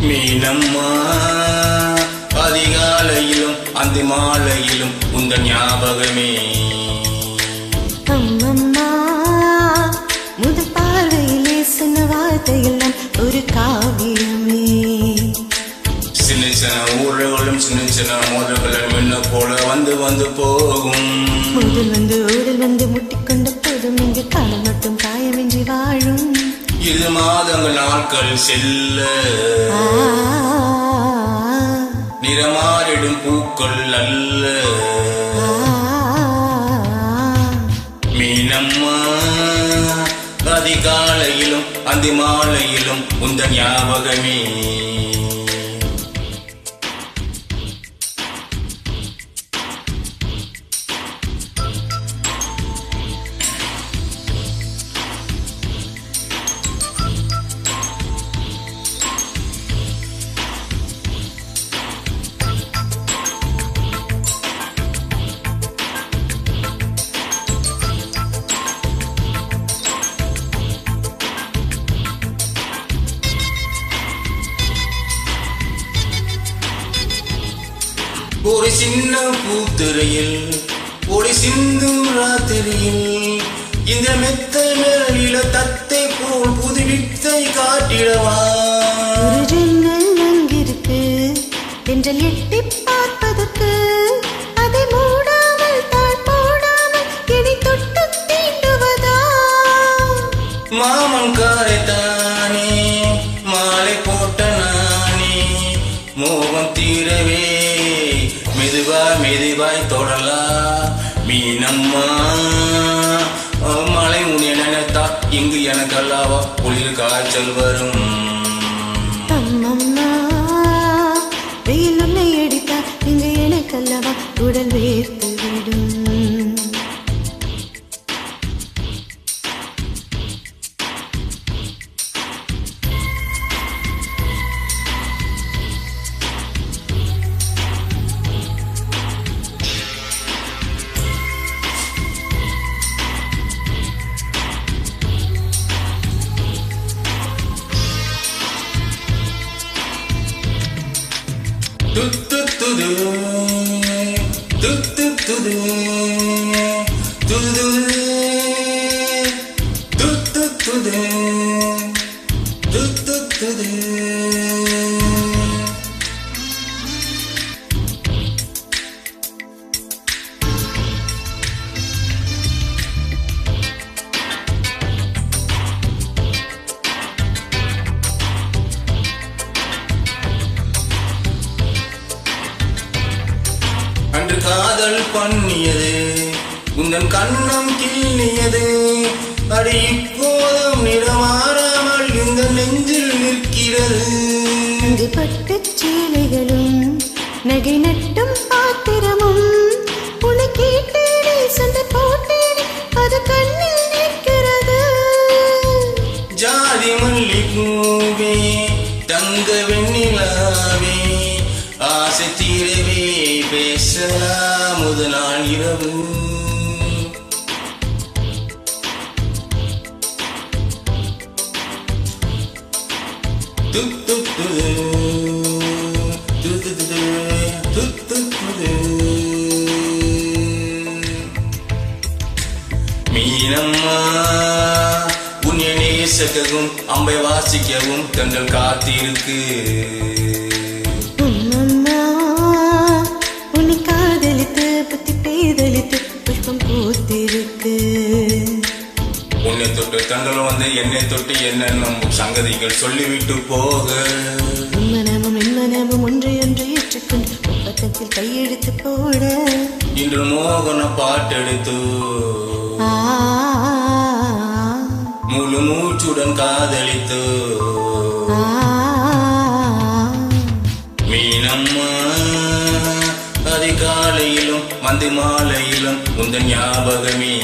மீனம்மா அதிகாலையிலும் அந்த மாலையிலும் உந்த ஞாபகமே. அம்மம்மா முதல் பார்வையிலே சொன்ன வார்த்தையெல்லாம் ஒரு காவியமே. சின்ன சின்ன ஊழல்களும் சின்ன சின்ன மோதல்களும் என்ன போல வந்து வந்து போகும். முதல் வந்து ஊழல் வந்து முட்டிக்கொண்ட போதும் இங்கு காலம் மட்டும் காயமின்றி வாழும். இது மாதங்கள் நாட்கள் செல்ல நிறமாறிடும் பூக்கள் அல்ல. மீனம்மா அதிகாலையிலும் அந்த மாலையிலும் உந்த ஞாபகமே. ஒரு சின்ன பூத்துறையில் ஒரு சிந்து ராத்திரியில் இந்த மெத்த மேலில தத்தை போல் புது வித்தை காட்டிடவா. ஒரு ஜன்னல் அங்கிருக்கு என்றால் எட்டி பார்ப்பதற்கு அதை மூடாமல் தான் போடாமல் இனி தொட்டு தீண்டுவதா. மாமன் காரைத்தானே மாலை போட்ட நானே மோகம் தீரவே மெதுவாய் தொடலா. மீனம்மா மழை உன்னை நினைத்தா இங்கு எனக்கு அல்லவா குளிர் காய்ச்சல் வரும். அம்மம்மா வெயில் உன்னை அடித்தா இங்கு எனக்கு அல்லவா உடல் வேர்த்து விடும். துது துது துது துது துது துது துது துது. அன்று காதல் பண்ணியது உந்தன் கண்ணம் கிள்ளியது. அடி இப்போதும் நிறமாறாமல் இந்த நெஞ்சில் நிற்கிறது. பட்டுச் சீலைகளும் நகை நட்டும் பாத்திரமும் உன்னை கேட்டேனே சண்டை போட்டேனே அது கண்ணில் நிற்கிறது. ஜாதி மல்லி பூவே தங்க வெண்ணிலாவே ஆசை தீரவே பேசலாம் முதல் நாள் இரவு. மீனம்மா உன்னை நேசிக்கவும் அம்பை வாசிக்கவும் தங்கள் காத்திருக்கு. உன்னை காதலித்து பத்தி பேதலித்து புஷ்பம் பூத்திருக்கு. உன்னை தொட்டு தங்கள் வந்து என்னை தொட்டு என்னென்னும் சங்கதிகள் சொல்லிவிட்டு போக மனமும் என்மனமும் ஒன்றையொன்று ஏற்றுக்கொண்டு ஒப்பந்தத்தில் கையெழுத்து போட இன்று மோகன பாட்டெடுத்து முழு மூச்சுடன் காதலித்து. மீனம்மா அதிகாலையிலும் அந்த மாலையிலும் உந்த ஞாபகமே.